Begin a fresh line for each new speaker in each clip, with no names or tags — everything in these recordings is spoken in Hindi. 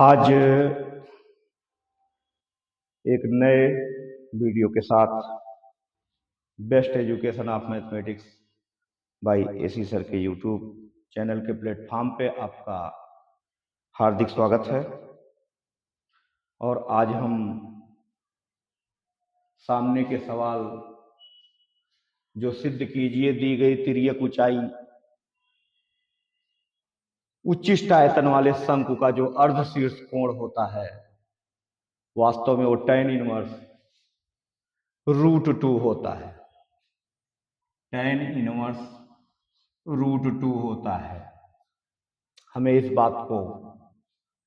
आज एक नए वीडियो के साथ best education of mathematics bye AC sir के यूट्यूब चैनल के प्लेटफॉर्म पे आपका हार्दिक स्वागत है। और आज हम सामने के सवाल जो सिद्ध कीजिए दी गई तिर्यक ऊंचाई उच्चिष्ट आयतन वाले शंकु का जो अर्धशीर्ष कोण होता है वास्तव में वो tan इनवर्स √2 होता है। tan इनवर्स √2 होता है। हमें इस बात को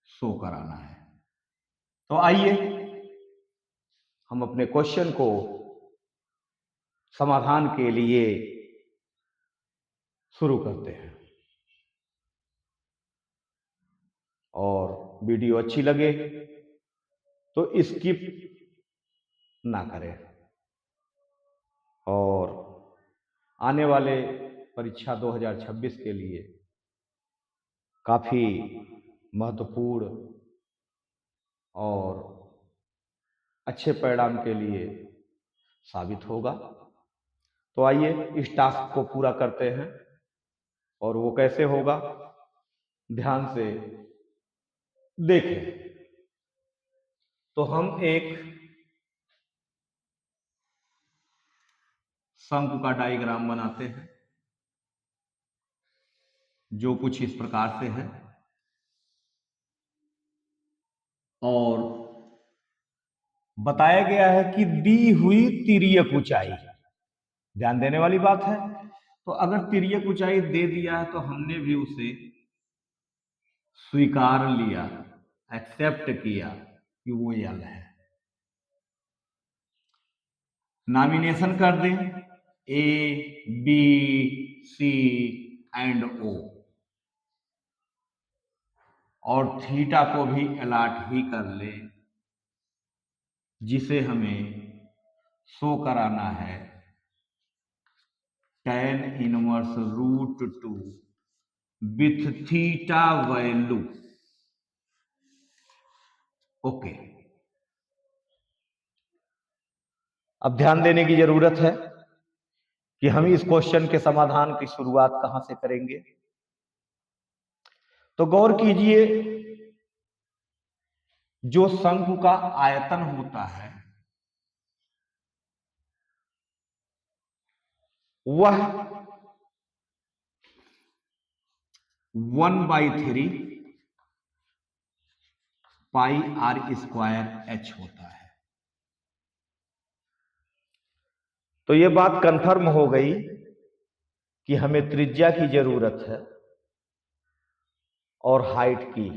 शो कराना है। तो आइए हम अपने क्वेश्चन को समाधान के लिए शुरू करते हैं। और वीडियो अच्छी लगे तो स्किप ना करें। और आने वाले परीक्षा 2026 के लिए काफी महत्वपूर्ण और अच्छे परिणाम के लिए साबित होगा। तो आइए इस टास्क को पूरा करते हैं। और वो कैसे होगा ध्यान से देखें। तो हम एक शंकु का डायग्राम बनाते हैं जो कुछ इस प्रकार से है। और बताया गया है कि दी हुई तिर्यक ऊंचाई, ध्यान देने वाली बात है। तो अगर तिर्यक ऊंचाई दे दिया है तो हमने भी उसे स्वीकार लिया, एक्सेप्ट किया कि वो यल है। नॉमिनेशन कर दें A, B, C and O और थीटा को भी अलॉट ही कर ले जिसे हमें शो कराना है tan inverse √2 with theta value. Okay, अब ध्यान देने की जरूरत है कि हम इस क्वेश्चन के समाधान की शुरुआत कहां से करेंगे। तो गौर कीजिए, जो शंकु का आयतन होता है वह 1/3 πr² होता है। तो यह बात कंफर्म हो गई कि हमें त्रिज्या की जरूरत है और हाइट की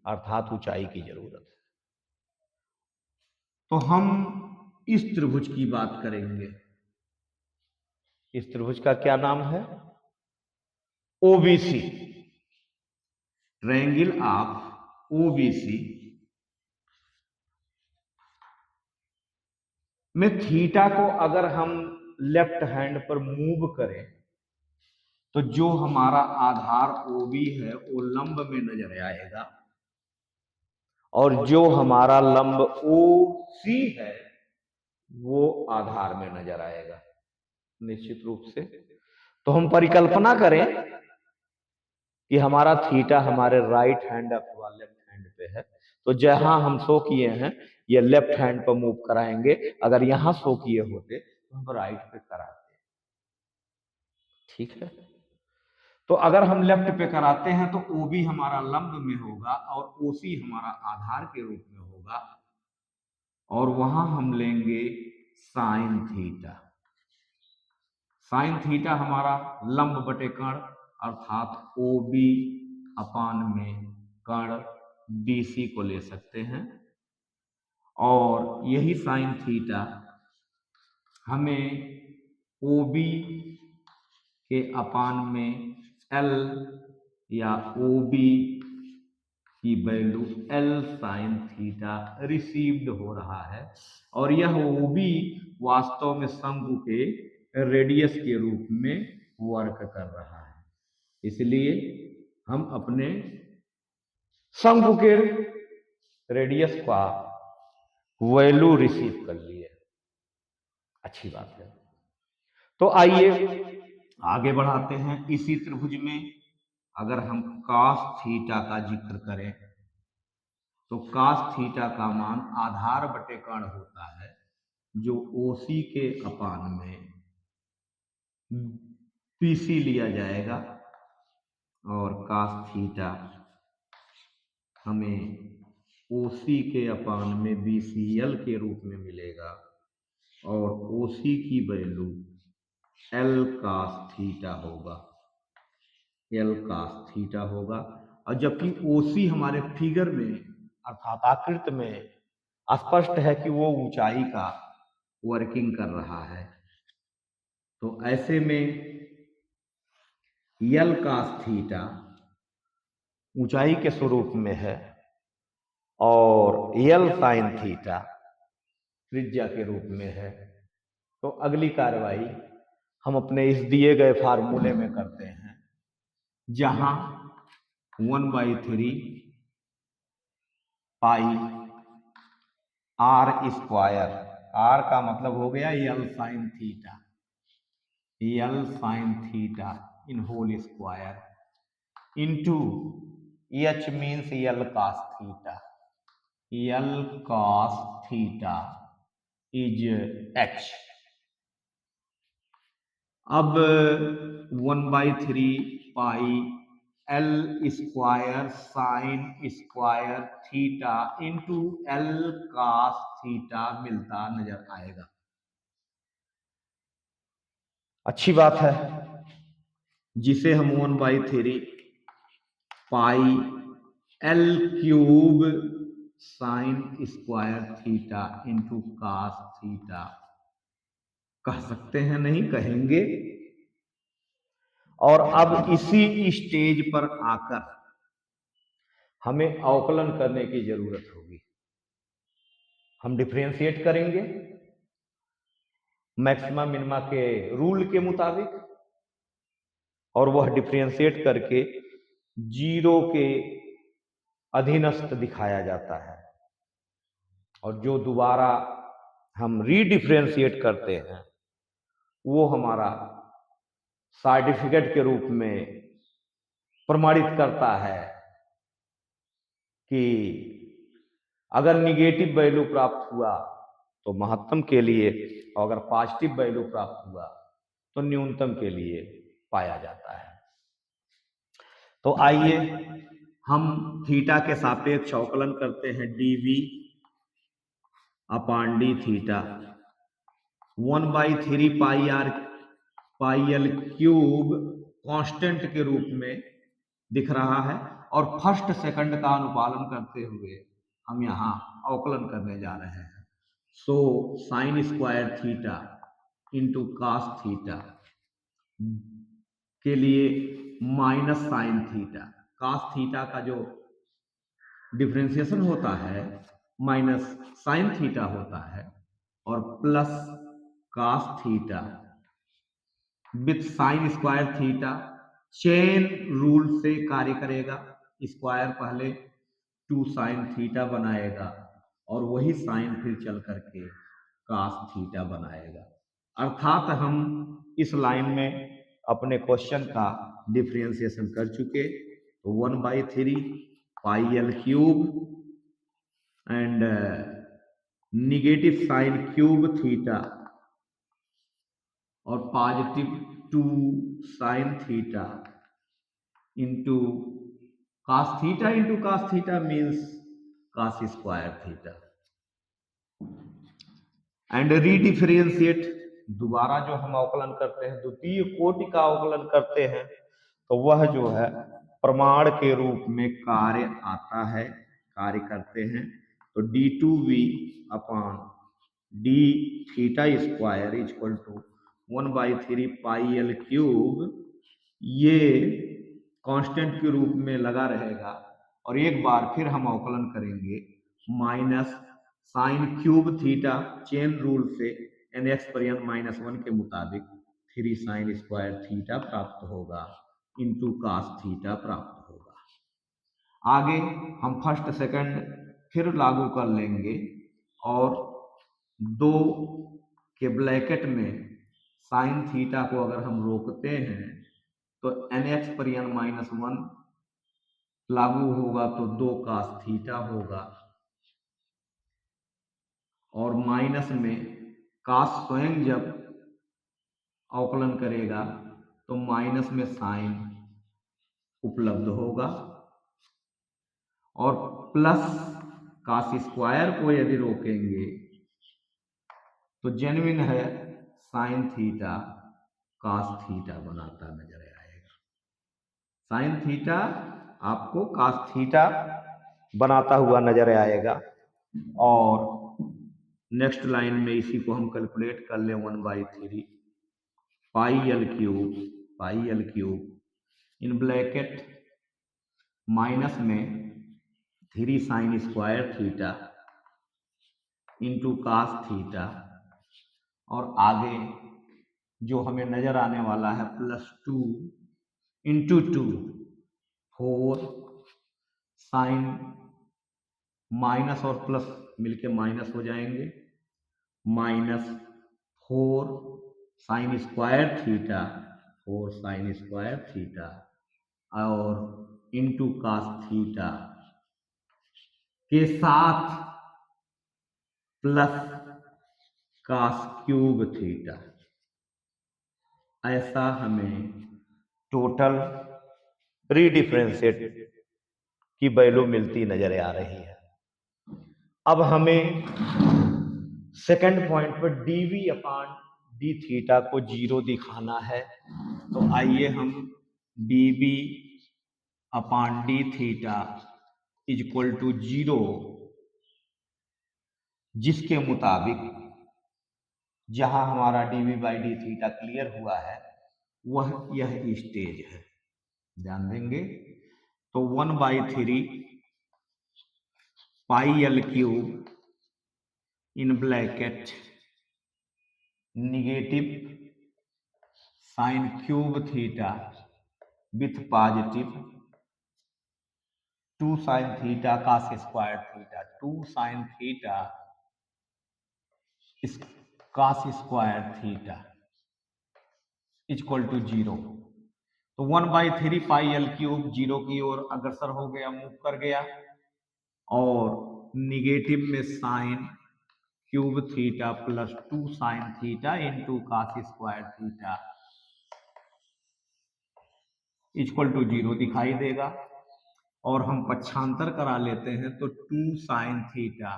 अर्थात ऊंचाई की जरूरत है। तो हम इस त्रिभुज की बात करेंगे। इस त्रिभुज का क्या नाम है? ओबीसी, ट्रायंगल ऑफ ओबीसी में थीटा को अगर हम लेफ्ट हैंड पर मूव करें तो जो हमारा आधार ओबी है वो लंब में नजर आएगा और जो हमारा लंब ओसी है वो आधार में नजर आएगा निश्चित रूप से। तो हम परिकल्पना करें कि हमारा थीटा हमारे राइट हैंड अथवा लेफ्ट हैंड पे है। तो जहां हम शो किए हैं ये लेफ्ट हैंड पर मूव कराएंगे। अगर यहां शो किए होते तो हम राइट पे कराते। ठीक है, तो अगर हम लेफ्ट पे कराते हैं तो ओबी हमारा लंब में होगा और ओसी हमारा आधार के रूप में होगा और वहां हम लेंगे साइन थीटा। साइन थीटा हमारा लंब बटे कर्ण अर्थात ओबी अपान में कर्ण बीसी को ले सकते हैं और यही साइन थीटा हमें ओबी के अपान में एल या ओबी की value L sine theta received हो रहा है। और यह ओबी वास्तव में शंकु के रेडियस के रूप में वर्क कर रहा है। इसलिए हम अपने शंकु के रेडियस का वैल्यू रिसीव कर लिए, अच्छी बात है। तो आइए आगे बढ़ाते हैं। इसी त्रिभुज में अगर हम cos थीटा का जिक्र करें तो cos थीटा का मान आधार बटे कर्ण होता है, जो OC के अपान में BC लिया जाएगा, और cos थीटा हमें OC के अपान में BCL के रूप में मिलेगा, और OC की वैल्यू L cos थीटा होगा, L cos थीटा होगा। और जबकि OC हमारे फिगर में अर्थात आकृति में स्पष्ट है कि वो ऊंचाई का वर्किंग कर रहा है, तो ऐसे में L cos थीटा ऊंचाई के स्वरूप में है, और L sin थीटा त्रिज्या के रूप में है। तो अगली कार्रवाई हम अपने इस दिए गए फार्मूले में करते हैं, जहां 1/3 पाई r स्क्वायर, r का मतलब हो गया L sin theta, L sin theta in whole square into H means L cos theta, L cos theta is H। अब 1/3 pi L square sine square theta into L cos theta मिलता नजर आएगा, अच्छी बात है। जिसे हम 1/3 pi L cube sine square theta into cos theta कह सकते हैं, नहीं कहेंगे। और अब इसी स्टेज पर आकर हमें अवकलन करने की जरूरत होगी। हम डिफरेंशिएट करेंगे मैक्सिमा मिनिमा के रूल के मुताबिक, और वह डिफरेंशिएट करके जीरो के अधीनस्थ दिखाया जाता है, और जो दोबारा हम रीडिफरेंशिएट करते हैं वो हमारा सर्टिफिकेट के रूप में प्रमाणित करता है कि अगर निगेटिव वैल्यू प्राप्त हुआ तो महत्तम के लिए, और अगर पॉजिटिव वैल्यू प्राप्त हुआ तो न्यूनतम के लिए पाया जाता है। तो आइए हम थीटा के सापेक्ष अवकलन करते हैं, dv upon d theta 1/3 pi L cube constant के रूप में दिख रहा है, और फर्स्ट सेकंड का अनुपालन करते हुए हम यहाँ अवकलन करने जा रहे हैं। So sine square theta into cos theta के लिए minus sine theta, cos theta का जो डिफरेंशिएशन होता है माइनस साइन थीटा होता है, और plus cos theta with sine square theta chain rule से कार्य करेगा। स्क्वायर पहले 2 साइन थीटा बनाएगा, और वही साइन फिर चल करके कास थीटा बनाएगा। अर्थात हम इस लाइन में अपने क्वेश्चन का डिफरेंशिएशन कर चुके। तो 1/3 pi L cube and negative sine cube theta और positive 2 sine theta into cos theta means cos square theta, and redifferentiate दोबारा जो हम अवकलन करते हैं, द्वितीय कोटि का अवकलन करते हैं, तो वह जो है प्रमाण के रूप में कार्य आता है, कार्य करते हैं। तो d2v upon d theta square equal to 1/3 pi L cube, ये कांस्टेंट के रूप में लगा रहेगा, और एक बार फिर हम अवकलन करेंगे minus sign cube theta chain rule से nx पर n -1 के मुताबिक 3 साइन स्क्वायर थीटा प्राप्त होगा इंटू कास थीटा प्राप्त होगा। आगे हम फर्स्ट सेकंड फिर लागू कर लेंगे और 2 के ब्रैकेट में साइन थीटा को अगर हम रोकते हैं तो nx पर n-1 लागू होगा तो 2 cos थीटा होगा और माइनस में cos स्वयं जब अवकलन करेगा तो माइनस में साइन उपलब्ध होगा और प्लस cos स्क्वायर को यदि रोकेंगे तो जेन्युइन है साइन थीटा cos थीटा बनाता नजर आएगा। साइन थीटा आपको cos थीटा बनाता हुआ नजर आएगा और नेक्स्ट लाइन में इसी को हम कैलकुलेट कर ले 1/3 pi L cube in bracket minus में 3 sign square theta into cos theta और आगे जो हमें नजर आने वाला है +2 इंटू 2 4 साइन माइनस और प्लस मिलके माइनस हो जाएंगे -4 sign square theta 4 sign square theta और इंटू cos थीटा के साथ प्लस cos क्यूब थीटा। ऐसा हमें टोटल रीडिफरेंशिएट की वैल्यू मिलती नजर आ रही है। अब हमें सेकंड पॉइंट पर dv/d थीटा को 0 दिखाना है तो आइए हम dv/d थीटा इक्वल टू 0 जिसके मुताबिक जहां हमारा dv/d थीटा क्लियर हुआ है वह यह स्टेज है, ध्यान देंगे तो 1/3 pi L cube in bracket negative sine cube theta with positive 2 sine theta cos square theta 2 sine theta cos square theta equal to 0। तो 1/3 पाई एल क्यूब 0 की ओर अग्रसर हो गया, मूव कर गया और निगेटिव में sine cube theta plus 2 sine theta into cos square theta equal to 0 दिखाई देगा और हम पक्षांतर करा लेते हैं तो 2 sine theta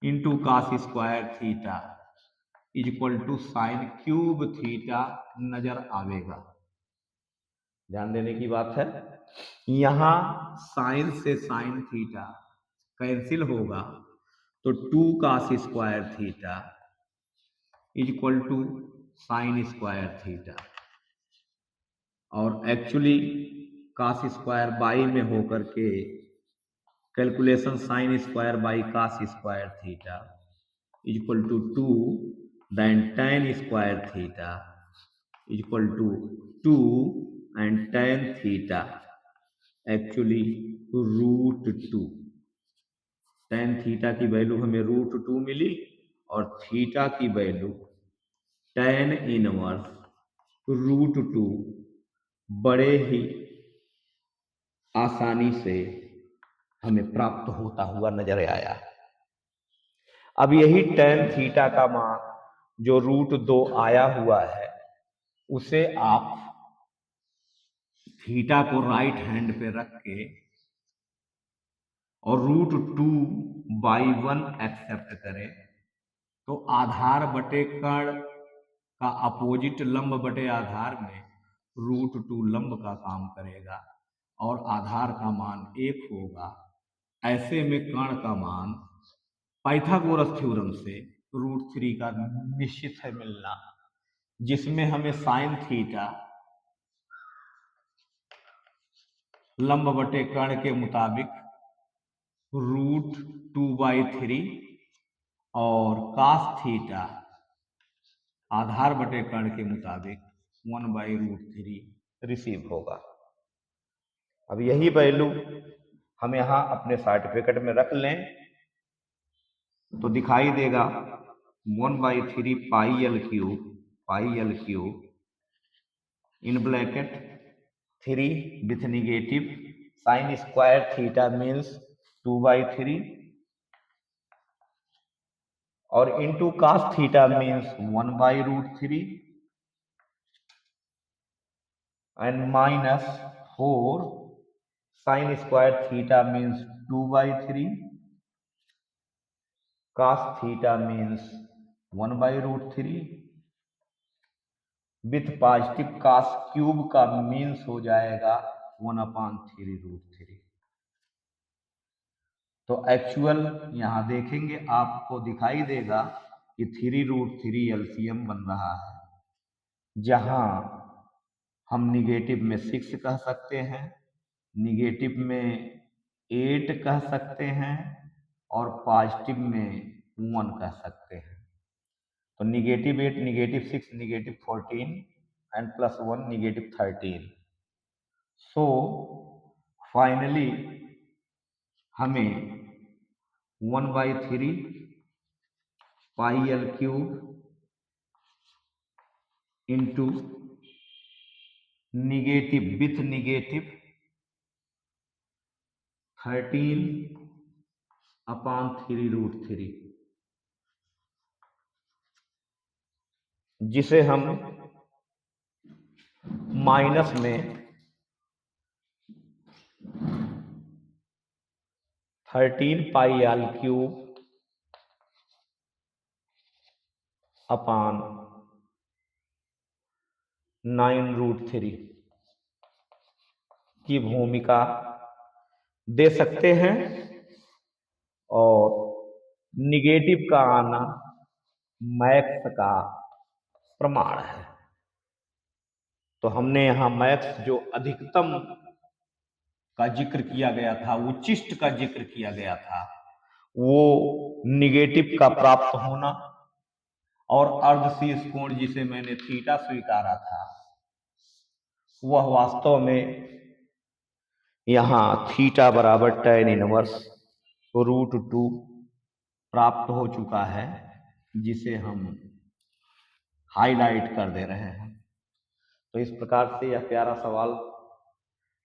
into cos square theta equal to sine cube theta नजर आवेगा। ध्यान देने की बात है, यहां साइन से साइन थीटा कैंसिल होगा तो 2 cos square theta equal to sine square theta और एक्चुअली cos स्क्वायर बाई में होकर के calculation sine square by cos square theta equal to 2 then tan square theta equal to 2 and tan theta actually √2। tan theta की वैल्यू हमें √2 मिली और थीटा की वैल्यू tan इनवर्स √2 बड़े ही आसानी से हमें प्राप्त होता हुआ नजर आया। अब यही tan थीटा का मान जो √2 आया हुआ है उसे आप थीटा को राइट हैंड पे रख के और √2/1 एक्सेप्ट करें तो आधार बटे कर्ण का अपोजिट लंब बटे आधार में √2 लंब का काम करेगा और आधार का मान 1 होगा। ऐसे में कर्ण का मान पाइथागोरस थ्योरम से √3 का निश्चित है मिलना, जिसमें हमें साइन थीटा लंब बटे कर्ण के मुताबिक √2/3 और cos थीटा आधार बटे कर्ण के मुताबिक 1/√3 रिसीव होगा। अब यही वैल्यू हम यहाँ अपने सर्टिफिकेट में रख लें तो दिखाई देगा 1/3 pi L cube in bracket 3 with negative sine square theta means 2/3 और into cos theta means 1/√3 and minus 4 sin square theta means 2/3 cos theta means 1/√3 with positive cos cube का मीन्स हो जाएगा 1/3√3। तो एक्चुअल यहां देखेंगे आपको दिखाई देगा कि 3√3 एलसीएम बन रहा है, जहां हम निगेटिव में 6 कह सकते हैं, निगेटिव में 8 कह सकते हैं और पॉजिटिव में 1 कह सकते हैं। तो -8, -6, -14 एंड +1 -13। सो फाइनली हमें 1/3 pi L cube into negative with negative 13/3√3 जिसे हम माइनस में 13 पाई एल क्यूब अपॉन 9√3 की भूमिका दे सकते हैं और निगेटिव का आना मैक्स का प्रमाण है। तो हमने यहाँ मैक्स जो अधिकतम का जिक्र किया गया था, उच्चिष्ट का जिक्र किया गया था, वो निगेटिव का प्राप्त होना और अर्धशीर्ष कोण जिसे मैंने थीटा स्वीकारा था वह वास्तव में यहाँ थीटा बराबर tan इनवर्स √2 प्राप्त हो चुका है, जिसे हम हाईलाइट कर दे रहे हैं। तो इस प्रकार से यह प्यारा सवाल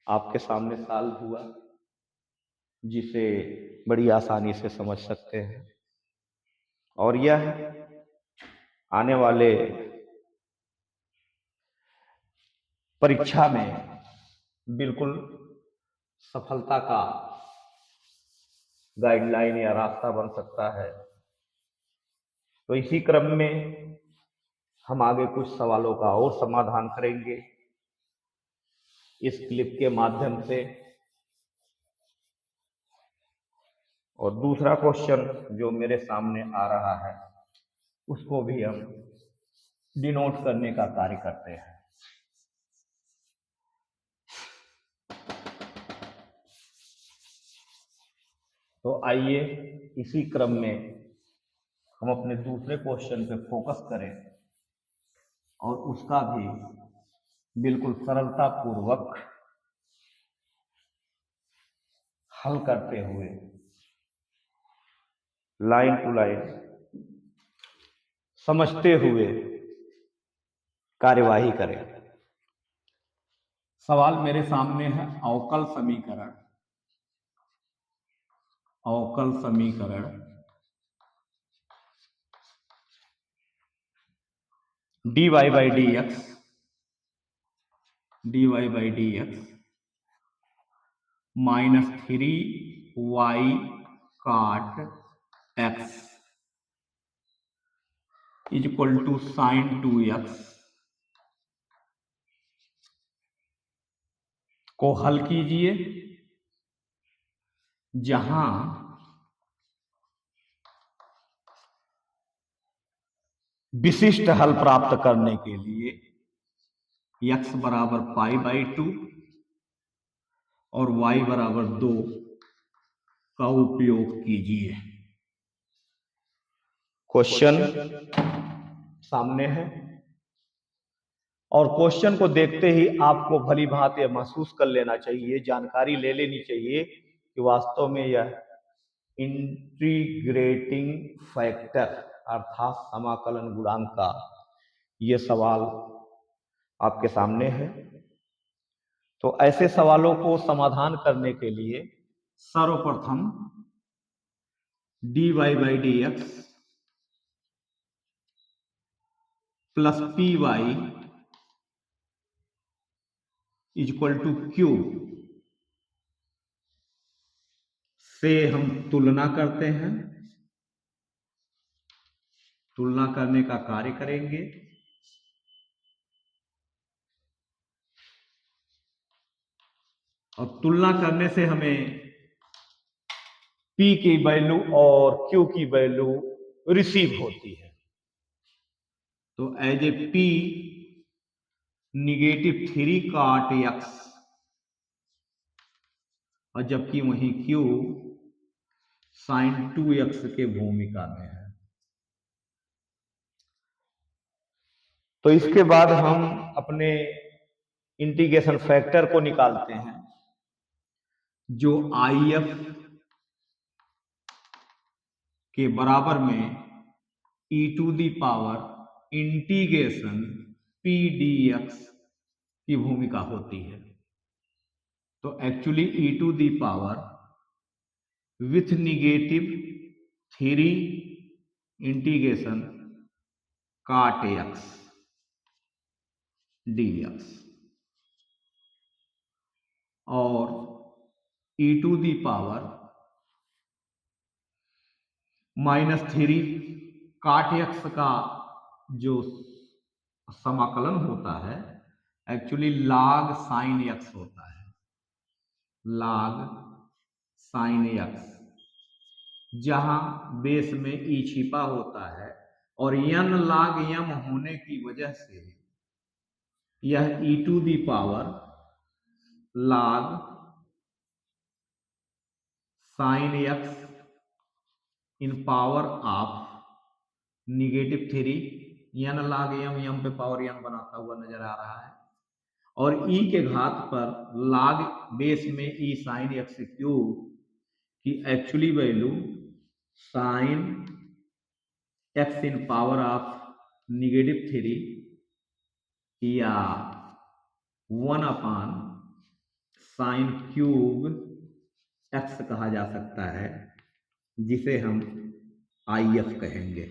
आपके सामने सॉल्व हुआ, जिसे बड़ी आसानी से समझ सकते हैं और यह आने वाले परीक्षा में बिल्कुल सफलता का गाइडलाइन या रास्ता बन सकता है। तो इसी क्रम में हम आगे कुछ सवालों का और समाधान करेंगे इस क्लिप के माध्यम से। और दूसरा क्वेश्चन जो मेरे सामने आ रहा है उसको भी हम डिनोट करने का कार्य करते हैं। तो आइए इसी क्रम में हम अपने दूसरे क्वेश्चन पे फोकस करें और उसका भी बिल्कुल सरलता पूर्वक हल करते हुए लाइन टू लाइन समझते हुए कार्यवाही करें। सवाल मेरे सामने है अवकल समीकरण dy by dx -3y cot x = sin 2x को हल कीजिए, जहां विशिष्ट हल प्राप्त करने के लिए x बराबर π/2 और y बराबर 2 का उपयोग कीजिए। क्वेश्चन सामने है और क्वेश्चन को देखते ही आपको भली भांति महसूस कर लेना चाहिए, जानकारी ले लेनी चाहिए कि वास्तव में यह इंटीग्रेटिंग फैक्टर अर्थात समाकलन गुणांक का ये सवाल आपके सामने है। तो ऐसे सवालों को समाधान करने के लिए सर्वप्रथम dy by d x plus p y equal to q से हम तुलना करते हैं, तुलना करने का कार्य करेंगे। और तुलना करने से हमें P की वैल्यू और Q की वैल्यू रिसीव होती है। तो as a P -3 cot x और जबकि वहीं Q sin 2x के भूमिका में है। तो इसके बाद हम अपने इंटीग्रेशन फैक्टर को निकालते हैं, जो IF के बराबर में e⁻∫ P dx की भूमिका होती है। तो actually e⁻ with -3 integration cot x dx और e⁻⁻³ cot x का जो समाकलन होता है एक्चुअली log sin x होता है, log sin x, जहां बेस में e छिपा होता है और n log m होने की वजह से यह e⁻ log sin x in power of -3 n log m पे पावर n बनाता हुआ नजर आ रहा है और e के घात पर log बेस में e sin x³ की actually value sin x in power of -3 या 1/sin³ x कहा जा सकता है, जिसे हम IF कहेंगे।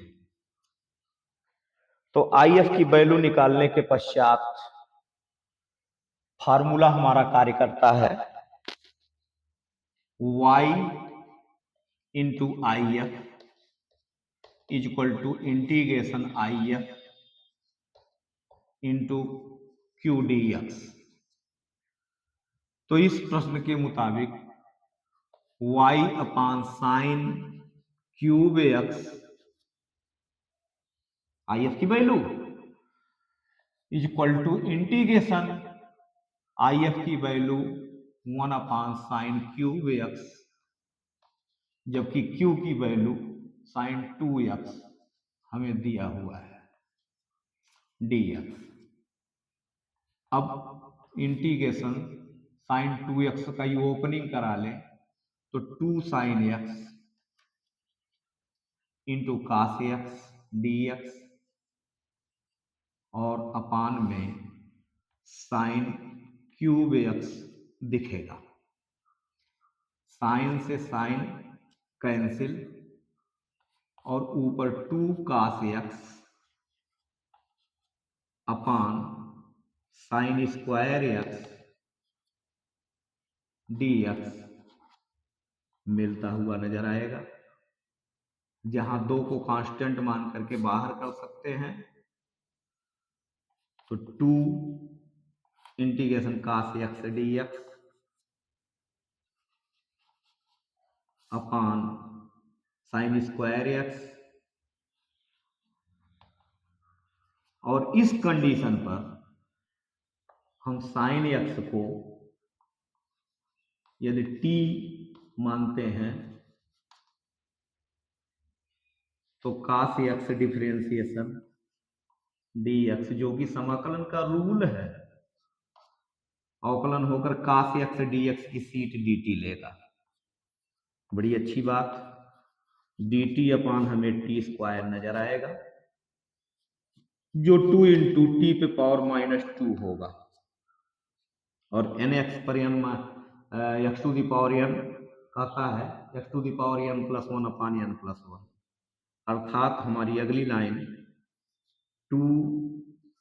तो IF की वैल्यू निकालने के पश्चात फार्मूला हमारा कार्य करता है y into IF equal to integration IF into Q dx। तो इस प्रश्न के मुताबिक y/sin³ x IF की value equal to integration IF की वैल्यू 1/sin³ x, जबकि Q की वैल्यू sin 2x हमें दिया हुआ है dx। अब इंटीग्रेशन sin 2x का ये ओपनिंग करा लें तो 2 sin x into cos x dx और अपान में sin³ x दिखेगा। साइन से साइन कैंसिल और ऊपर 2 cos x अपान sin² x dx मिलता हुआ नजर आएगा, जहां 2 को कांस्टेंट मान करके बाहर कर सकते हैं। तो 2 इंटीग्रेशन cos x dx अपान sin² x, और इस कंडीशन पर हम sin x को यदि t मानते हैं तो cos x डिफरेंशिएशन dx, जो कि समाकलन का रूल है, अवकलन होकर cos x dx की सीट dt लेगा। बड़ी अच्छी बात। dt अपान हमें टी स्क्वायर नजर आएगा, जो 2 इंटू टी पे पावर -2 होगा, और एन एक्स पर n x to the power n कहता है x to the power n plus 1 upon n plus 1, अर्थात हमारी अगली लाइन 2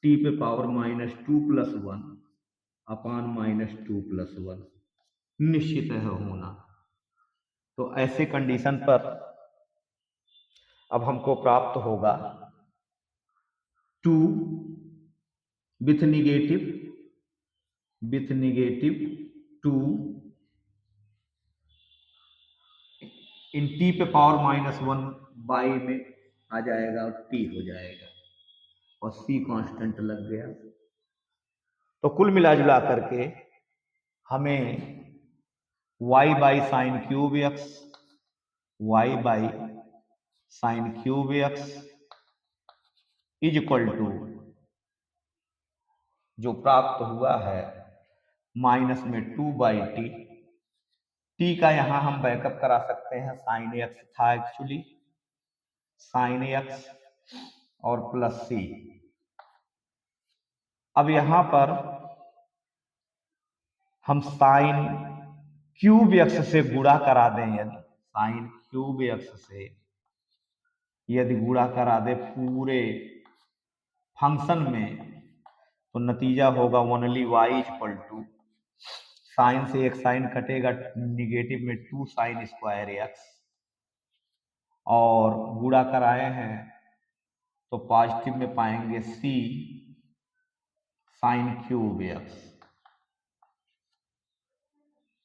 टी पे पावर -2 प्लस 1 अपान -2 प्लस 1 निश्चित है होना। तो ऐसे कंडीशन पर अब हमको प्राप्त होगा 2 विथ निगेटिव 2 इन टी पे पावर -1 बाई में आ जाएगा और टी हो जाएगा, और सी कांस्टेंट लग गया। तो कुल मिला जुला करके हमें y by sine cube x, y by sine cube x is equal to जो प्राप्त हुआ है माइनस में 2 बाई टी। टी का यहां हम बैकअप करा सकते हैं, साइन एक्स था एक्चुअली, साइन एक्स और प्लस सी। अब यहां पर हम साइन क्यूब एक्स से गुणा करा दें, यदि साइन क्यूब एक्स से यदि गुणा करा दे पूरे फंक्शन में, तो नतीजा होगा only y equal to sine से एक साइन कटेगा, निगेटिव में 2 साइन स्क्वायर एक्स, और गुणा कराए हैं तो पॉजिटिव में पाएंगे सी साइन क्यूब एक्स।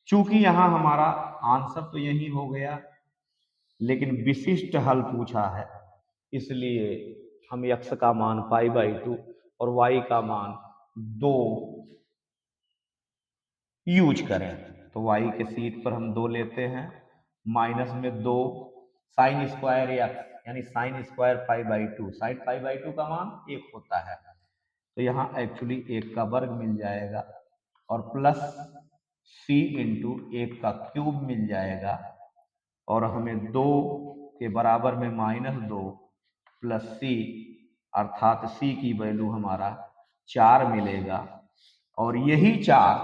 चूंकि यहां हमारा आंसर तो यही हो गया, लेकिन विशिष्ट हल पूछा है, इसलिए हम एक्स का मान π/2 और वाई का मान 2 यूज करें। तो वाई के सीट पर हम 2 लेते हैं, माइनस में 2 साइन स्क्वायर एक्स यानी साइन स्क्वायर π/2, साइन π/2 का मान 1 होता है, तो यहाँ एक्चुअली 1 का वर्ग मिल जाएगा, और प्लस सी इंटू 1 का क्यूब मिल जाएगा, और हमें 2 के बराबर में -2 प्लस सी, अर्थात सी की वैल्यू हमारा 4 मिलेगा। और यही 4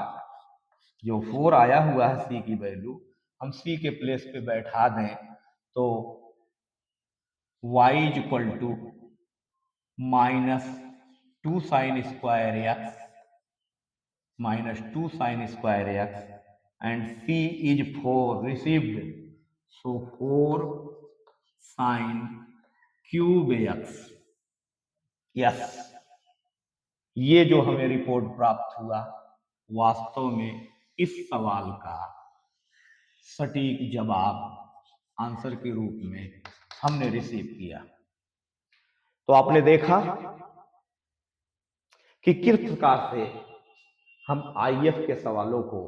जो 4 आया हुआ है सी की वैल्यू, हम सी के प्लेस पे बैठा दें तो y is equal to -2 sine square x -2 sine square x and c is 4 received, so 4 sine cube x. Yes, ये जो हमें रिपोर्ट प्राप्त हुआ वास्तव में इस सवाल का सटीक जवाब आंसर के रूप में हमने रिसीव किया। तो आपने देखा कि किस प्रकार से हम आईएफ के सवालों को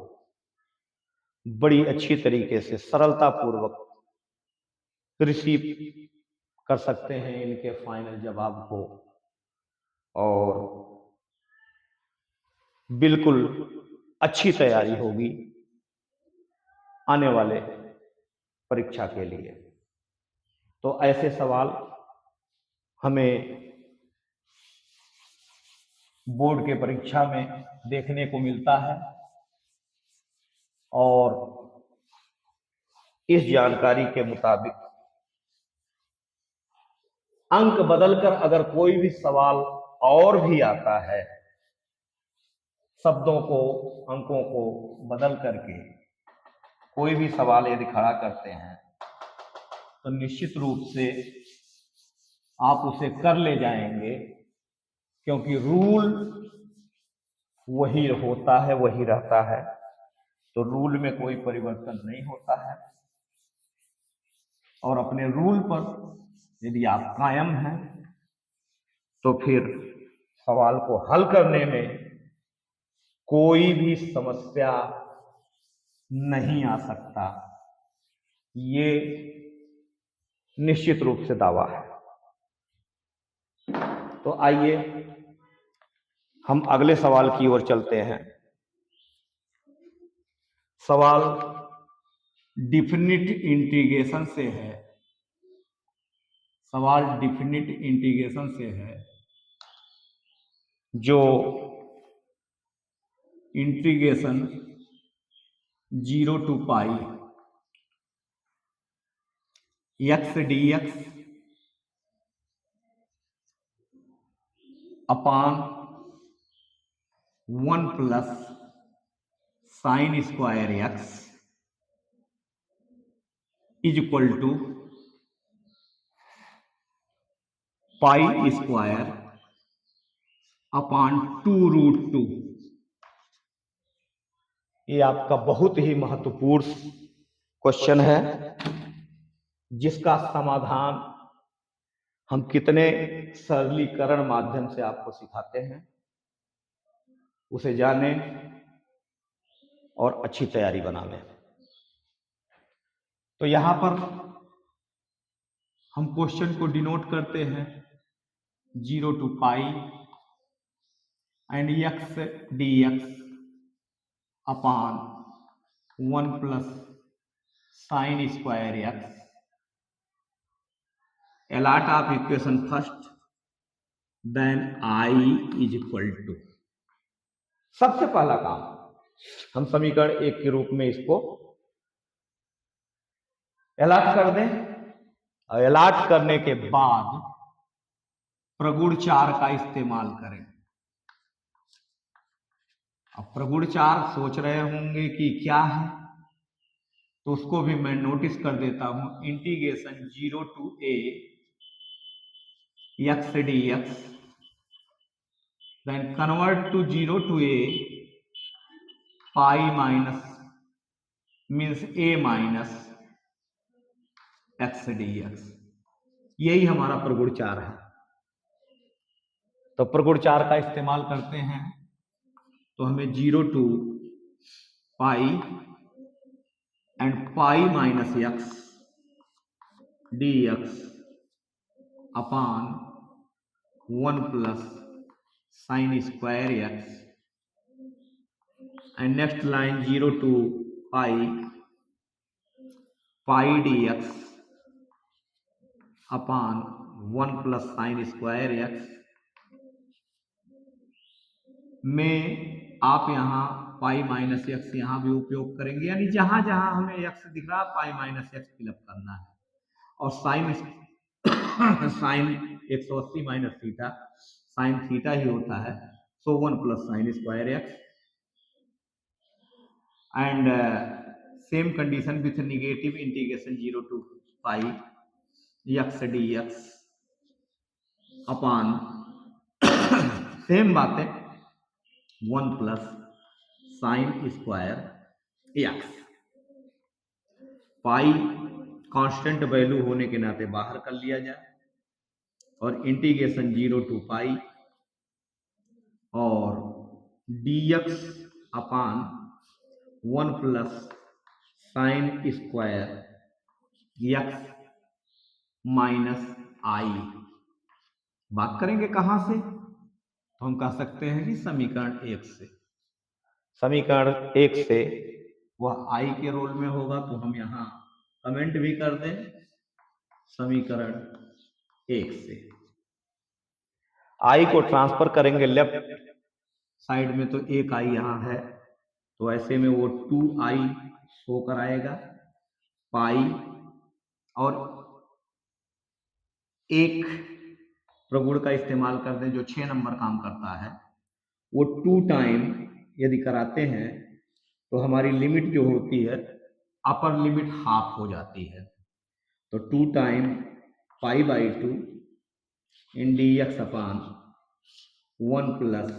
बड़ी अच्छी तरीके से सरलता पूर्वक रिसीव कर सकते हैं इनके फाइनल जवाब को, और बिल्कुल अच्छी तैयारी होगी आने वाले परीक्षा के लिए। तो ऐसे सवाल हमें बोर्ड के परीक्षा में देखने को मिलता है, और इस जानकारी के मुताबिक अंक बदलकर अगर कोई भी सवाल और भी आता है, शब्दों को अंकों को बदल करके कोई भी सवाल यदि खड़ा करते हैं, तो निश्चित रूप से आप उसे कर ले जाएंगे, क्योंकि रूल वही होता है, वही रहता है, तो रूल में कोई परिवर्तन नहीं होता है। और अपने रूल पर यदि आप कायम हैं तो फिर सवाल को हल करने में कोई भी समस्या नहीं आ सकता, ये निश्चित रूप से दावा है। तो आइए हम अगले सवाल की ओर चलते हैं। सवाल डिफिनिट इंटीग्रेशन से है, सवाल डिफिनिट इंटीग्रेशन से है, जो integration 0 to pi x d x upon 1 plus sine square x is equal to pi square upon 2√2। ये आपका बहुत ही महत्वपूर्ण क्वेश्चन है, जिसका समाधान हम कितने सरलीकरण माध्यम से आपको सिखाते हैं, उसे जाने और अच्छी तैयारी बना लें। तो यहां पर हम क्वेश्चन को डिनोट करते हैं 0 to pi and x d x upon 1 plus sine square x. A lot of equation first, then I is equal to. सबसे पहला काम हम समीकरण 1 के रूप में इसको एलाट कर दें, और एलाट करने के बाद प्रगुण 4 का इस्तेमाल करें। अब प्रगुण 4 सोच रहे होंगे कि क्या है, तो उसको भी मैं नोटिस कर देता हूं। Integration 0 to a x d x, then convert to 0 to a pi minus means a minus x d x. यही हमारा प्रगुण 4 है। तो प्रगुण 4 का इस्तेमाल करते हैं, तो हमें 0 to pi and pi minus x d x upon 1 plus sine square x, and next line 0 to pi pi D x upon 1 plus sine square x में आप यहाँ पाई माइनस एक्स यहाँ भी उपयोग करेंगे, यानी जहां जहां हमें एक्स दिख रहा है पाई माइनस एक्स फिलअप करना है। और sine sine 180 minus theta sine theta ही होता है, so 1 plus sine square x and same condition with negative integration 0 to pi x d x upon same बातें 1 plus sine square x. Pi constant value होने के नाते बाहर कर लिया जाए, और इंटीग्रेशन 0 to पाई और dx upon 1 plus sine square x minus I. बात करेंगे कहां से, तो हम कह सकते हैं कि समीकरण 1 से। समीकरण 1 से वह आई के रोल में होगा, तो हम यहां कमेंट भी कर दें समीकरण 1 से। आई को ट्रांसफर करेंगे लेफ्ट साइड में, तो एक आई यहां है, तो ऐसे में वो 2i शो कराएगा। पाई और एक प्रगुण का इस्तेमाल कर दें जो 6 नंबर काम करता है, वो 2 टाइम यदि कराते हैं तो हमारी लिमिट जो होती है अपर लिमिट हाफ हो जाती है। तो 2 time pi by 2 in d x upon 1 plus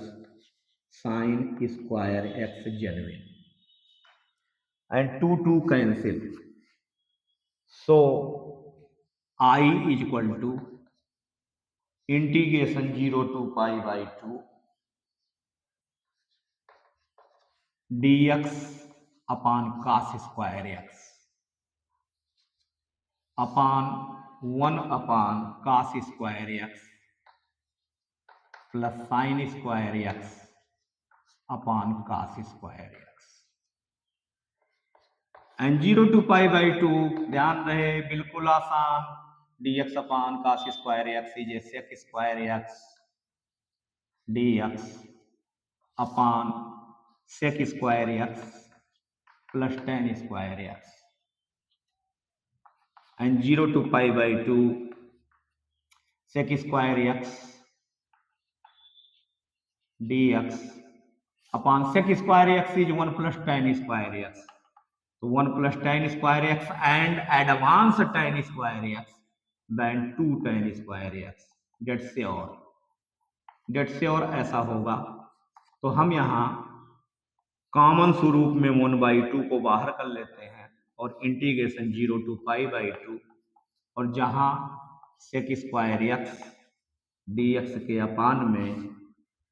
sine square x genuine, and 2 cancel, so I is equal to integration 0 to pi by 2 dx upon cos square x upon 1 upon cos square x plus sine square x upon cos square x. And 0 to pi by 2, ध्यान रहे बिल्कुल आसान, dx upon cos square x is sec square x dx upon sec square x plus tan square x and 0 to pi by 2 sec square x dx upon sec square x is 1 plus tan square x, तो 1 plus tan square x and advance tan square x then 2 tan square x, get sure ऐसा होगा। तो हम यहाँ कॉमन स्वरूप में 1/2 को बाहर कर लेते हैं और इंटीग्रेशन 0 to पाई बाई 2, और जहाँ सेक स्क्वायर एक्स dx के अपान में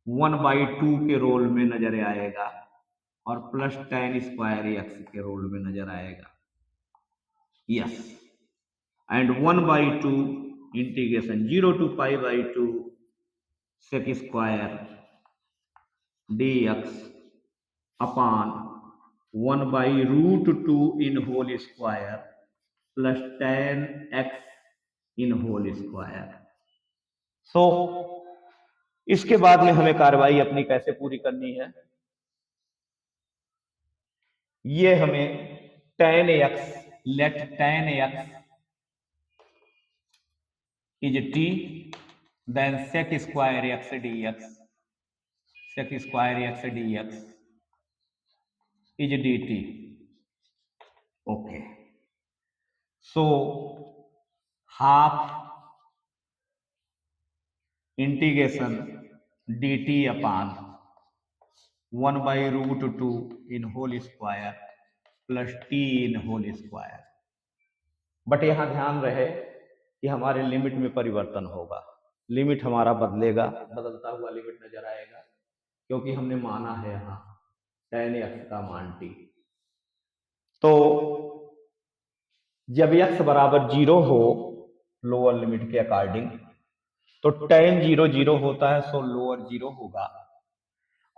1/2 के रोल में नजर आएगा और प्लस टेन स्क्वायर एक्स के रोल में नजर आएगा, yes. And 1/2 integration 0 to pi by 2 sec square dx upon 1/√2 in whole square plus 10x in whole square. So इसके बाद में हमें कार्रवाई अपनी कैसे पूरी करनी है, ये हमें tan x, let tan x is t then sec square x dx, sec square x dx is dt, okay. So half integration dt upon 1/√2 in whole square plus t in whole square. But यहां ध्यान रहे कि हमारे लिमिट में परिवर्तन होगा, लिमिट हमारा बदलेगा, बदलता हुआ लिमिट नजर आएगा, क्योंकि हमने माना है यहाँ tan x का मान t। तो जब x बराबर 0 हो लोअर लिमिट के अकॉर्डिंग, तो tan 0 0 होता है, सो लोअर 0 होगा।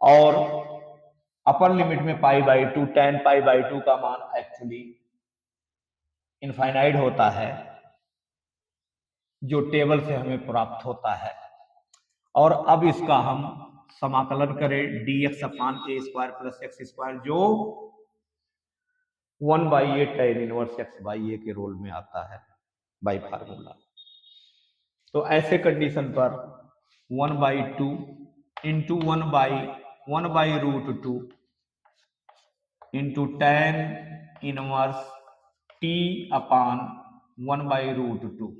और अपर लिमिट में पाई बाई 2, tan पाई बाई 2 का मान एक्चुअली इनफाइनाइट होता है, जो टेबल से हमें प्राप्त होता है। और अब इसका हम समाकलन करें dx upon a square plus x square, जो 1/a tan inverse x by a के रोल में आता है बाई फार्मूला। तो ऐसे कंडीशन पर 1/2 into 1/√2 into tan inverse t upon 1/√2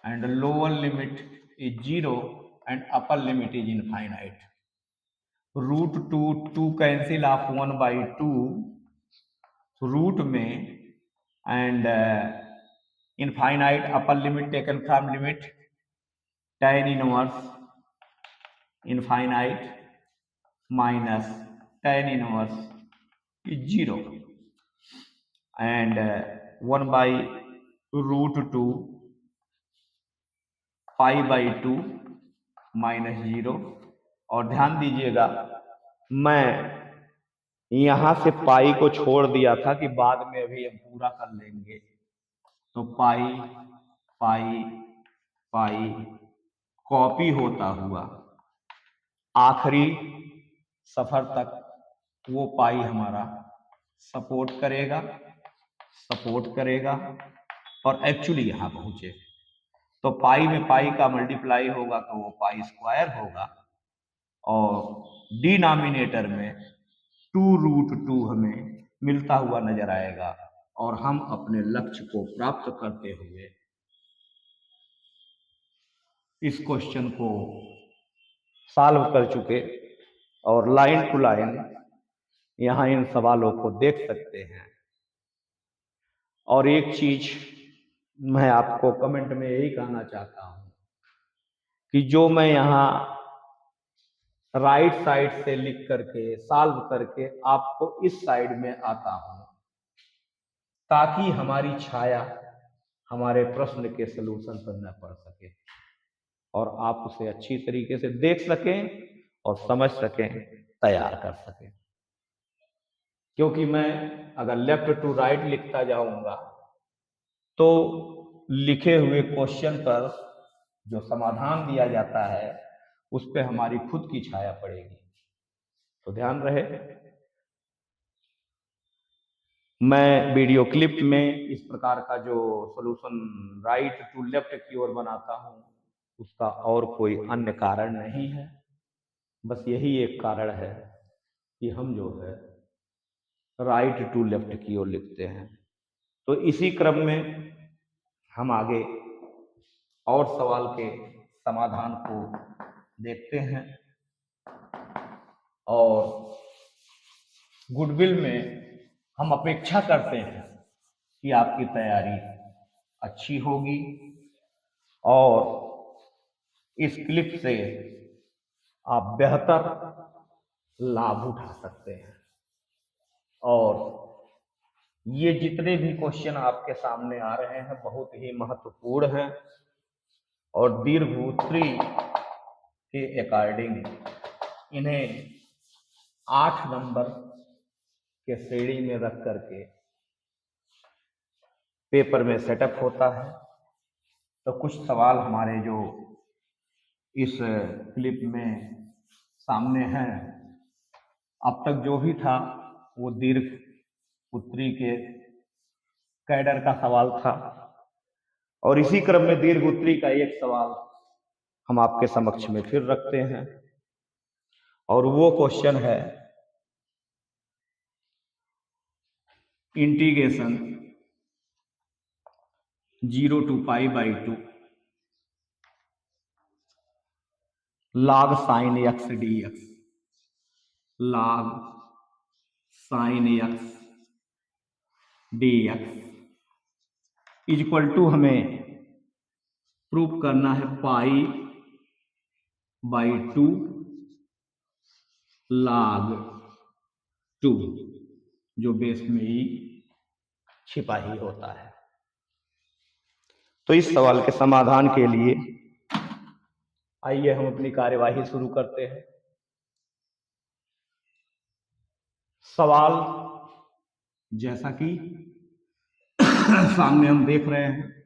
and the lower limit is 0 and upper limit is infinite. √2 cancel off 1/2 root में and infinite upper limit taken from limit tan inverse infinite minus tan inverse is 0 and 1/√2 pi by 2 minus 0। और ध्यान दीजिएगा मैं यहां से पाई को छोड़ दिया था कि बाद में अभी हम पूरा कर लेंगे, तो पाई पाई पाई कॉपी होता हुआ आखिरी सफर तक वो पाई हमारा सपोर्ट करेगा और एक्चुअली यहां पहुंचे, तो पाई में पाई का मल्टीप्लाई होगा तो वो पाई स्क्वायर होगा, और डिनोमिनेटर में 2√2 हमें मिलता हुआ नजर आएगा, और हम अपने लक्ष्य को प्राप्त करते हुए इस क्वेश्चन को सॉल्व कर चुके, और लाइन टू लाइन यहां इन सवालों को देख सकते हैं। और एक चीज मैं आपको कमेंट में यही कहना चाहता हूं कि जो मैं यहां राइट साइड से लिख करके सॉल्व करके आपको इस साइड में आता हूं, ताकि हमारी छाया हमारे प्रश्न के सलूशन पर न पड़ सके और आप उसे अच्छी तरीके से देख सकें और समझ सकें, तैयार कर सकें। क्योंकि मैं अगर लेफ्ट टू राइट लिखता जाऊंगा तो लिखे हुए क्वेश्चन पर जो समाधान दिया जाता है उस पर हमारी खुद की छाया पड़ेगी। तो ध्यान रहे, मैं वीडियो क्लिप में इस प्रकार का जो सॉल्यूशन राइट टू लेफ्ट की ओर बनाता हूं उसका और कोई अन्य कारण नहीं है, बस यही एक कारण है कि हम जो है राइट टू लेफ्ट की ओर लिखते हैं। तो इसी क्रम में हम आगे और सवाल के समाधान को देखते हैं और गुडविल में हम अपेक्षा करते हैं कि आपकी तैयारी अच्छी होगी और इस क्लिप से आप बेहतर लाभ उठा सकते हैं। और ये जितने भी क्वेश्चन आपके सामने आ रहे हैं बहुत ही महत्वपूर्ण हैं और दीर्घसूत्री के अकॉर्डिंग इन्हें 8 नंबर के श्रेणी में रख करके पेपर में सेटअप होता है। तो कुछ सवाल हमारे जो इस क्लिप में सामने हैं, अब तक जो भी था वो दीर्घ उत्तरी के कैडर का सवाल था और इसी क्रम में दीर्घ उत्तरी का एक सवाल हम आपके समक्ष में फिर रखते हैं और वो क्वेश्चन है integration 0 to π/2 log sin x dx, log sin x dx equal to हमें प्रूफ करना है π/2 log 2 जो बेस में ही छिपा ही होता है। तो इस सवाल के समाधान के लिए आइए हम अपनी कार्यवाही शुरू करते हैं। सवाल जैसा कि सामने हम देख रहे हैं,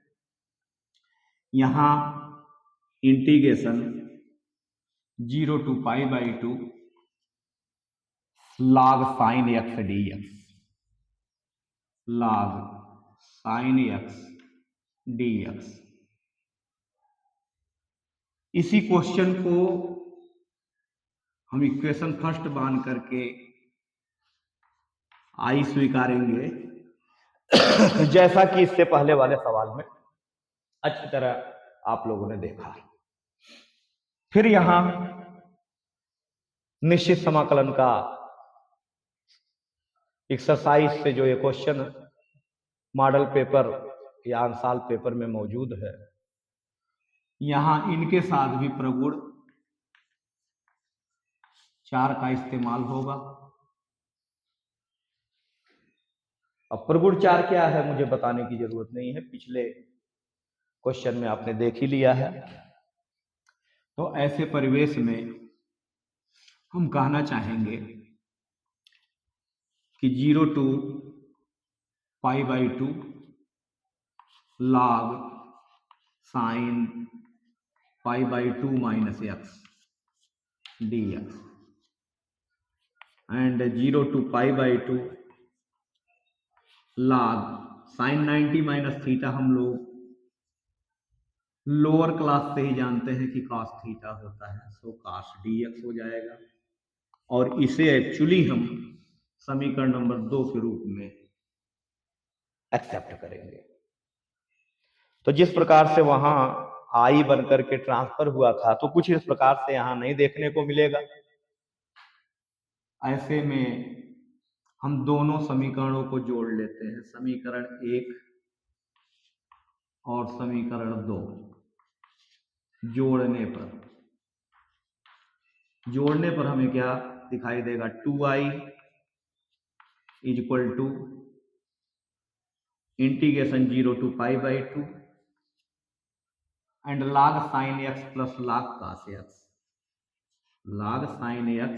यहां integration 0 to π/2 log sin x dx, log sin x dx, इसी क्वेश्चन को हम इक्वेशन फर्स्ट मान करके आई स्वीकारेंगे जैसा कि इससे पहले वाले सवाल में अच्छी तरह आप लोगों ने देखा। फिर यहां निश्चित समाकलन का एक्सरसाइज से जो ये क्वेश्चन मॉडल पेपर या अंशाल पेपर में मौजूद है, यहां इनके साथ भी प्रगुण 4 का इस्तेमाल होगा। अब प्रगुण 4 क्या है मुझे बताने की जरूरत नहीं है, पिछले क्वेश्चन में आपने देख ही लिया है। तो ऐसे परिवेश में हम कहना चाहेंगे कि 0 to π/2 log sin π/2 minus x dx and 0 to π/2 log sin 90 minus theta हम लोग लोअर क्लास से ही जानते हैं कि cos थीटा होता है, सो cos dx हो जाएगा और इसे एक्चुअली हम समीकरण नंबर 2 के रूप में एक्सेप्ट करेंगे। तो जिस प्रकार से वहां आई बनकर के ट्रांसफर हुआ था तो कुछ इस प्रकार से यहां नहीं देखने को मिलेगा। ऐसे में हम दोनों समीकरणों को जोड़ लेते हैं, समीकरण 1 और समीकरण 2। जोड़ने पर हमें क्या दिखाई देगा, 2i equal to integration 0 to π/2 and log sin x plus log cos x, log sin x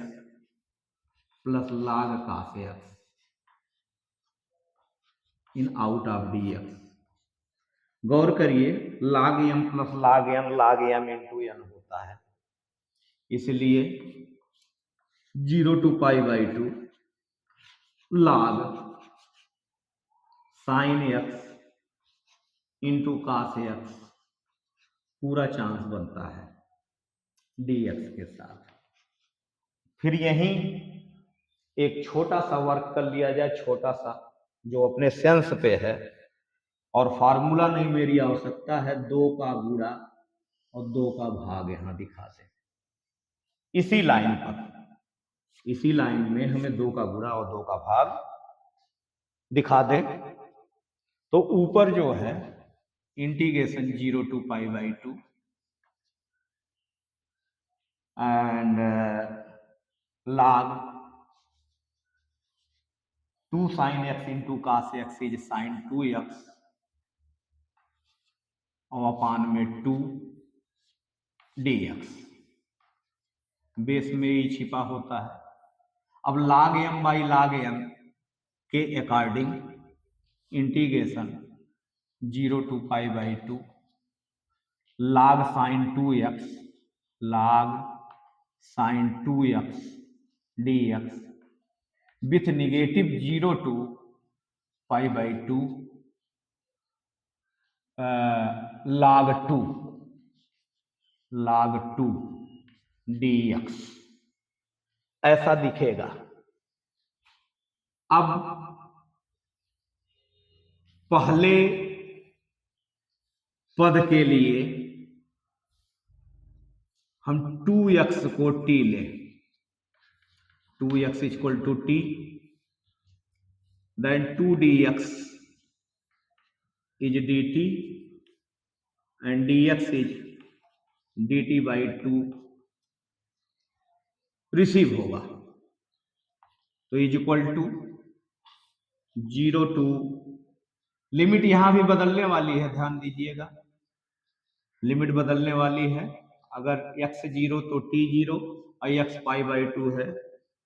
plus log cos x in out of d x. गौर करिए, log m plus log m into n होता है, इसलिए 0 to pi by 2 log sine x into cos x पूरा चांस बनता है dx के साथ। फिर यहीं एक छोटा सा वर्क कर लिया जाए, छोटा सा, जो अपने सेंस पे है, और फार्मूला नहीं, मेरी आवश्यकता है 2 का गुणा और 2 का भाग यहां दिखा दे। इसी लाइन पर, इसी लाइन में हमें 2 का गुणा और 2 का भाग दिखा दे। तो ऊपर जो है integration 0 to pi by 2 and log 2 sine x into cos x is sine 2x और अपान में 2 dx, बेस में ही छिपा होता है। अब log m by log m के according integration 0 to pi by 2 log sine 2x log sine 2x dx with negative 0 to pi by 2 log 2 dx ऐसा दिखेगा। अब पहले पद के लिए हम 2x को t लें, 2x equal to t, then 2 dx is dt and dx is dt by 2 receive होगा। तो is equal to 0 to, limit यहां भी बदलने वाली है, ध्यान दीजिएगा, लिमिट बदलने वाली है। अगर x 0 तो t 0 और x पाई बाई 2 है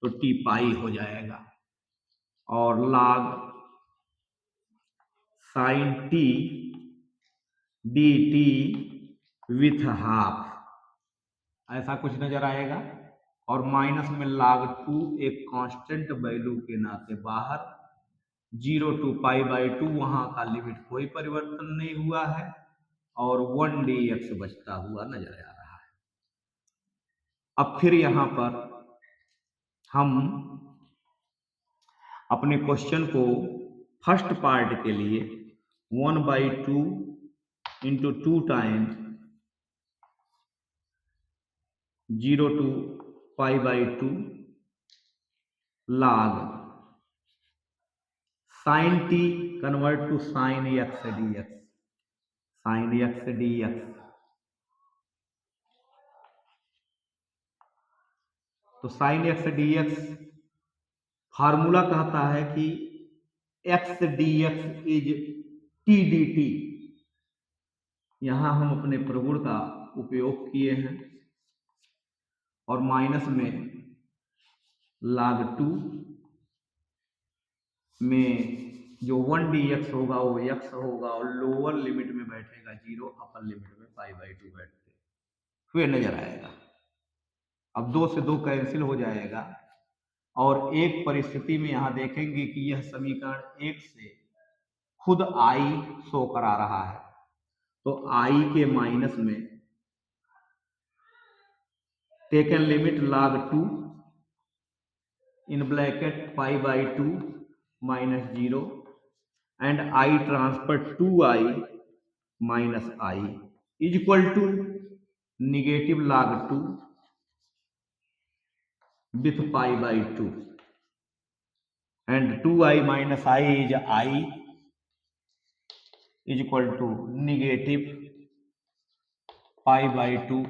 तो t पाई हो जाएगा। और log sine t dt with half ऐसा कुछ नजर आएगा। और माइनस में log 2 एक कांस्टेंट वैल्यू के नाते बाहर, 0 टू पाई बाई 2 वहां का लिमिट कोई परिवर्तन नहीं हुआ है, और 1 dx बचता हुआ नजर आ रहा है। अब फिर यहां पर हम अपने क्वेश्चन को फर्स्ट पार्ट के लिए 1 by 2 into 2 time 0 to pi by 2 log sine t convert to sine x dx, sine x dx। तो साइन x dx फार्मूला कहता है कि x dx is t dt। यहां हम अपने प्रगुण का उपयोग किए हैं, और माइनस में log 2 में जो 1 dx होगा वो x होगा, और लोअर लिमिट में बैठेगा 0, अपर लिमिट में पाई बाई 2 बैठते हुए नजर आएगा। अब 2 से 2 कैंसिल हो जाएगा, और एक परिस्थिति में यहां देखेंगे कि यह समीकरण 1 से खुद i शो करा रहा है, तो i के माइनस में taken limit log 2 in bracket pi by 2 minus 0 and i transfer 2i minus i is equal to negative log 2 with pi by 2 and 2i minus i is i is equal to negative pi by 2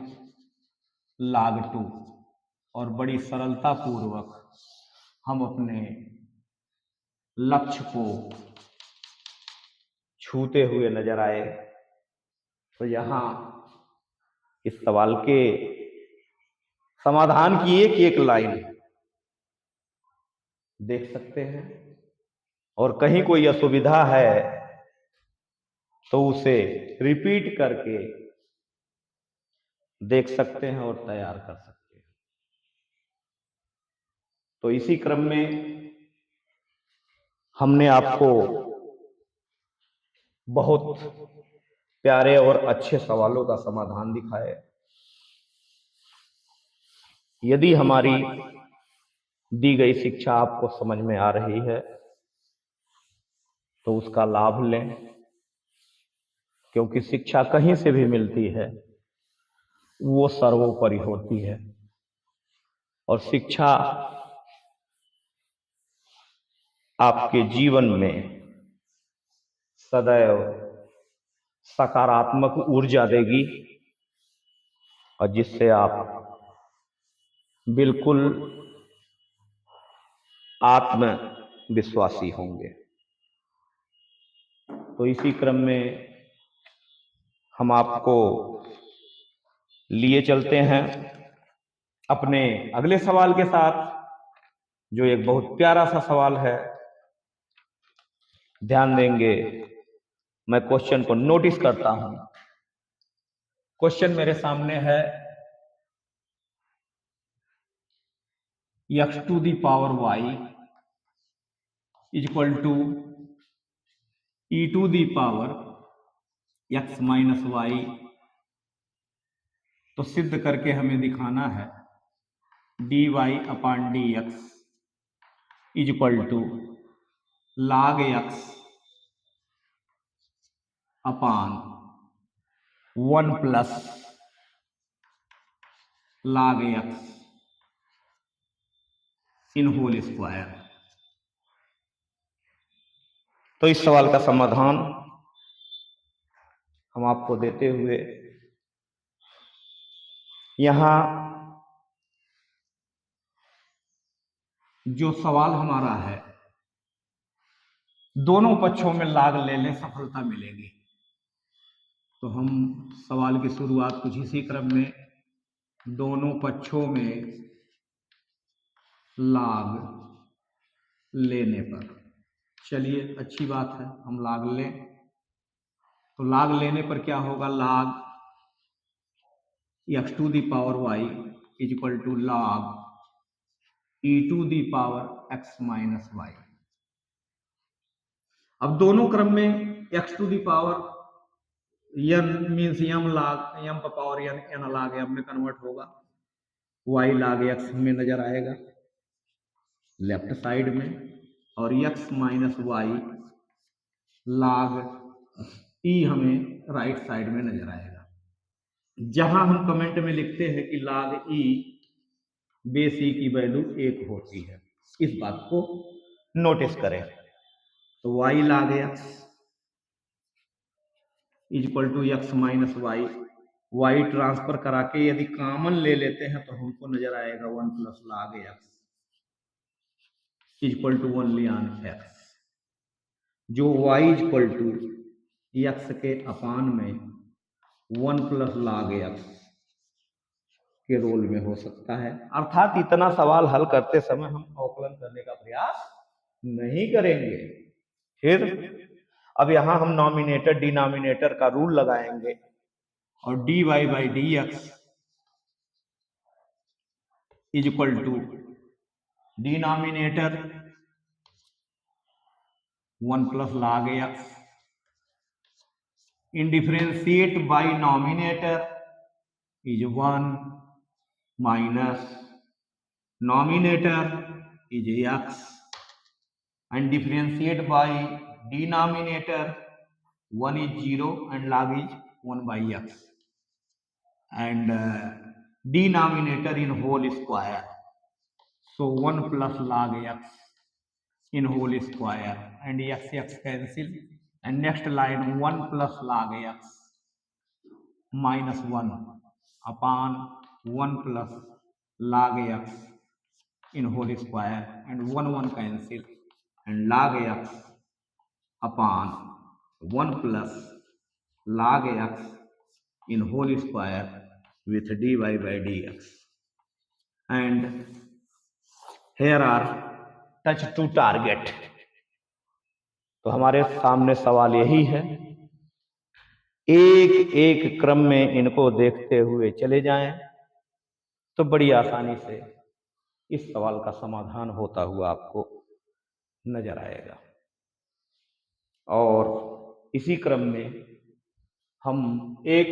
log 2। और बड़ी सरलता पूर्वक हम अपने लक्ष्य को छूते हुए नजर आए। तो यहां इस सवाल के समाधान की एक एक लाइन देख सकते हैं। और कहीं कोई असुविधा है तो उसे रिपीट करके देख सकते हैं और तैयार कर सकते हैं। तो इसी क्रम में हमने आपको बहुत प्यारे और अच्छे सवालों का समाधान दिखाए। यदि हमारी दी गई शिक्षा आपको समझ में आ रही है तो उसका लाभ लें, क्योंकि शिक्षा कहीं से भी मिलती है वो सर्वोपरि होती है और शिक्षा आपके जीवन में सदैव सकारात्मक ऊर्जा देगी और जिससे आप बिल्कुल आत्मविश्वासी होंगे। तो इसी क्रम में हम आपको लिए चलते हैं अपने अगले सवाल के साथ, जो एक बहुत प्यारा सा सवाल है। ध्यान देंगे, मैं क्वेश्चन को नोटिस करता हूं। क्वेश्चन मेरे सामने है, x to the power y equal to e to the power x minus y. तो सिद्ध करके हमें दिखाना है dy upon dx equal to log x upon 1 plus log x in whole square. तो इस सवाल का समाधान हम आपको देते हुए यहां जो सवाल हमारा है, दोनों पक्षों में लाग लेने सफलता मिलेगी। तो हम सवाल की शुरुआत कुछ इसी क्रम में, दोनों पक्षों में लाग लेने पर। चलिए अच्छी बात है, हम लाग लें। तो लाग लेने पर क्या होगा, log x to the power y equal to log e to the power x minus y. अब दोनों क्रम में x to the power n means m log m का पावर n log m में कन्वर्ट होगा, y log x में नजर आएगा लेफ्ट साइड में, और x minus y log e हमें राइट साइड में नजर आएगा। जहां हम कमेंट में लिखते हैं कि log e बेस e की वैल्यू 1 होती है, इस बात को नोटिस करें। तो y log x equal to x minus y, y transfer करा के यदि कॉमन ले लेते हैं तो हमको नजर आएगा 1 plus log x equal to only on x, जो y इक्वल टू x के अपान में 1 प्लस log x के रोल में हो सकता है। अर्थात इतना सवाल हल करते समय हम अवकलन करने का प्रयास नहीं करेंगे। फिर अब यहां हम नॉमिनेटर डिनोमिनेटर का रूल लगाएंगे और dy by d x is equal to denominator 1 plus log x in differentiate by nominator is 1 minus nominator is x and differentiate by denominator 1 is 0 and log is 1 by x and denominator in whole square, so 1 plus log x in whole square and x cancel, and next line 1 plus log x minus 1 upon 1 plus log x in whole square and 1 cancel and log x upon 1 plus log x in whole square with dy by dx. And here are touch to target. तो हमारे सामने सवाल यही है, एक एक क्रम में इनको देखते हुए चले जाएं तो बड़ी आसानी से इस सवाल का समाधान होता हुआ आपको नजर आएगा। और इसी क्रम में हम एक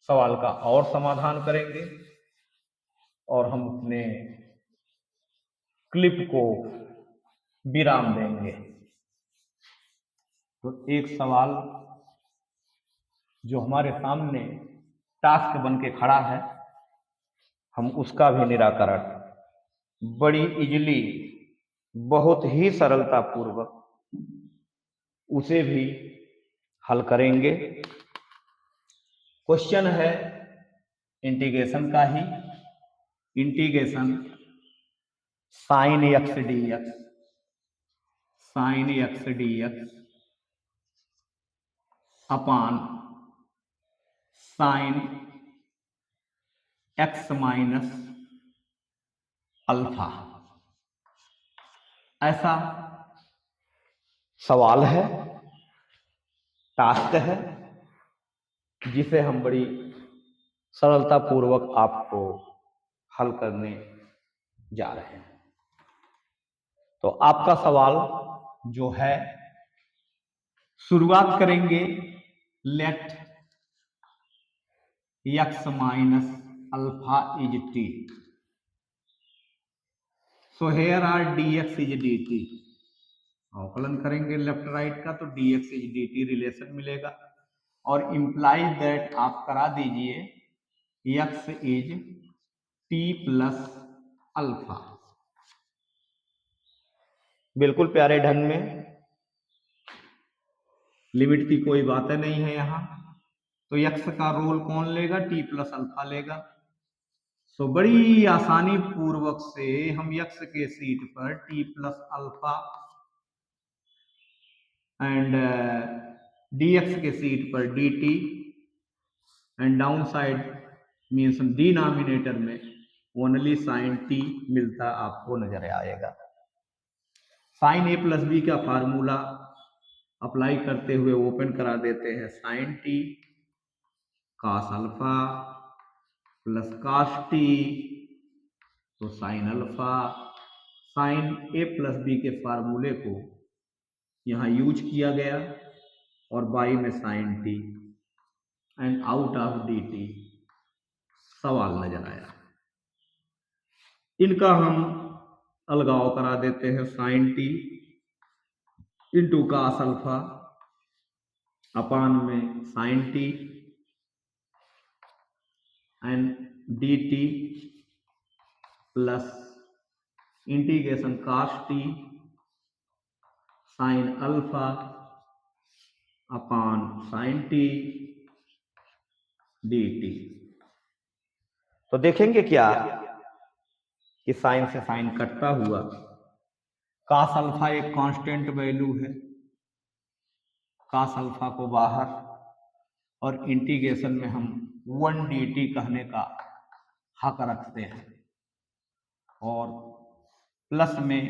सवाल का और समाधान करेंगे और हम अपने क्लिप को विराम देंगे। तो एक सवाल जो हमारे सामने टास्क बन के खड़ा है, हम उसका भी निराकरण बड़ी इजीली, बहुत ही सरलता पूर्वक उसे भी हल करेंगे। क्वेश्चन है इंटीग्रेशन का ही, integration sine x d x, sine x d x upon sine x minus alpha, ऐसा सवाल है, टास्क है, जिसे हम बड़ी सरलता पूर्वक आपको हल करने जा रहे हैं। तो आपका सवाल जो है, शुरुआत करेंगे let x minus alpha is t, so here are d x is d t. अवकलन करेंगे लेफ्ट राइट का तो d x is d t relation मिलेगा, और इंप्लाइज दैट आप करा दीजिए x is t plus alpha. बिल्कुल प्यारे ढंग में, लिमिट की कोई बातें नहीं है यहां। तो एक्स का रोल कौन लेगा? टी प्लस अल्फा लेगा। सो बड़ी आसानी पूर्वक से हम एक्स के सीट पर T plus alpha and D X के सीट पर D T and down side means denominator में ओनली साइन टी मिलता आपको नजर आएगा। साइन ए प्लस बी का फार्मूला अप्लाई करते हुए ओपन करा देते हैं, sine T cos alpha plus cos T, तो sine alpha, sine A plus B के फार्मूले को यहां यूज किया गया और बाई में sine t and out of d t सवाल नजर आया। इनका हम अलगाव करा देते हैं, sine t into cos alpha upon में sine t and d t plus integration cos t sine alpha upon sine t d t. तो देखेंगे क्या कि साइन से साइन कटता हुआ, कॉस अल्फा एक कांस्टेंट वैल्यू है, कॉस अल्फा को बाहर, और इंटीग्रेशन में हम 1 dt कहने का हक रखते हैं, और प्लस में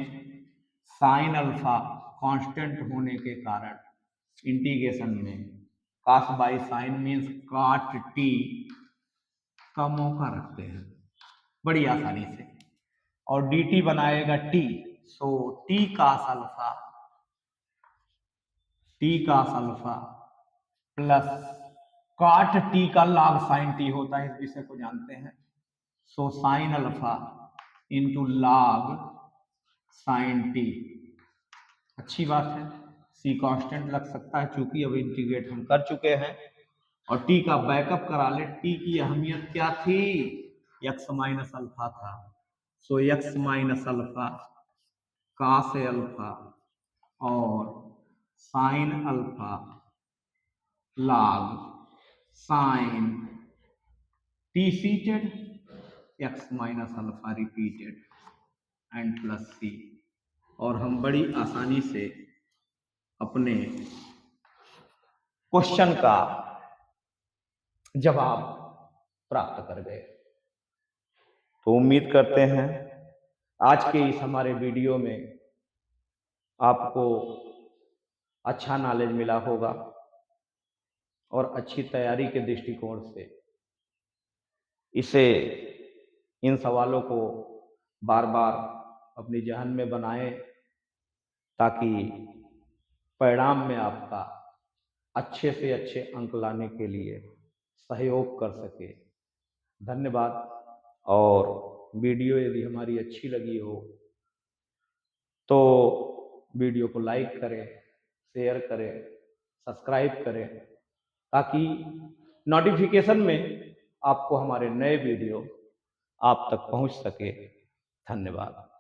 साइन अल्फा कांस्टेंट होने के कारण इंटीग्रेशन में cos by sine means cot T का मौका रखते हैं बड़ी आसानी से, और dt बनाएगा t, so t cos alpha, t cos alpha plus cot T का लॉग साइन टी होता है, इस विषय को जानते हैं। So sine alpha into log sine t. अच्छी बात है, सी कांस्टेंट लग सकता है चूंकि अब इंटीग्रेट हम कर चुके हैं, और टी का बैकअप करा ले। टी की अहमियत क्या थी? एक्स माइनस अल्फा था, so x minus alpha cos alpha और sine alpha log sine t seated x minus alpha repeated and plus C, और हम बड़ी आसानी से अपने क्वेश्चन का जवाब प्राप्त कर गए। तो उम्मीद करते हैं आज के इस हमारे वीडियो में आपको अच्छा नॉलेज मिला होगा और अच्छी तैयारी के दृष्टिकोण से इसे इन सवालों को बार बार अपनी जहन में बनाएं ताकि परिणाम में आपका अच्छे से अच्छे अंक लाने के लिए सहयोग कर सके। धन्यवाद। और वीडियो यदि हमारी अच्छी लगी हो तो वीडियो को लाइक करें, शेयर करें, सब्सक्राइब करें ताकि नोटिफिकेशन में आपको हमारे नए वीडियो आप तक पहुंच सके। धन्यवाद।